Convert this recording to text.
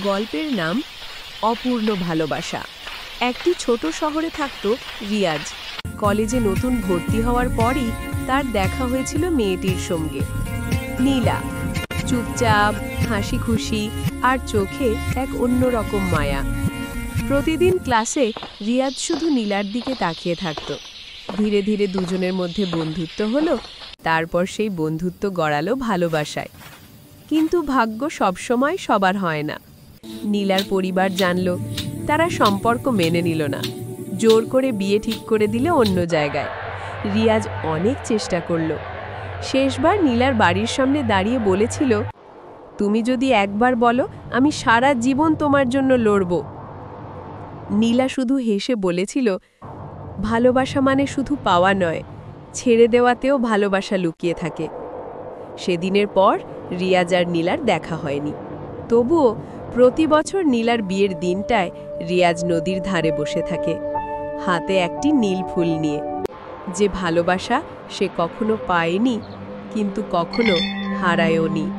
গল্পের নাম অপূর্ণ ভালোবাসা। একটি ছোট শহরে থাকত রিয়াজ। কলেজে নতুন ভর্তি হওয়ার পরই তার দেখা হয়েছিল মেয়েটির সঙ্গে, নীলা। চুপচাপ, হাসি খুশি আর চোখে এক অন্যরকম মায়া। প্রতিদিন ক্লাসে রিয়াজ শুধু নীলার দিকে তাকিয়ে থাকত। ধীরে ধীরে দুজনের মধ্যে বন্ধুত্ব হলো, তারপর সেই বন্ধুত্ব গড়ালো ভালোবাসায়। কিন্তু ভাগ্য সবসময় সবার হয় না। নীলার পরিবার জানল, তারা সম্পর্ক মেনে নিল না, জোর করে বিয়ে ঠিক করে দিল অন্য জায়গায়। রিয়াজ অনেক চেষ্টা করল। শেষবার নীলার বাড়ির সামনে দাঁড়িয়ে বলেছিল, তুমি যদি একবার বলো, আমি সারা জীবন তোমার জন্য লড়ব। নীলা শুধু হেসে বলেছিল, ভালোবাসা মানে শুধু পাওয়া নয়, ছেড়ে দেওয়াতেও ভালোবাসা লুকিয়ে থাকে। সেদিনের পর রিয়াজ আর নীলার দেখা হয়নি। তবুও প্রতি বছর নীলার বিয়ের দিনটায় রিয়াজ নদীর ধারে বসে থাকে, হাতে একটি নীল ফুল নিয়ে। যে ভালোবাসা সে কখনো পায়নি, কিন্তু কখনো হারায়ওনি।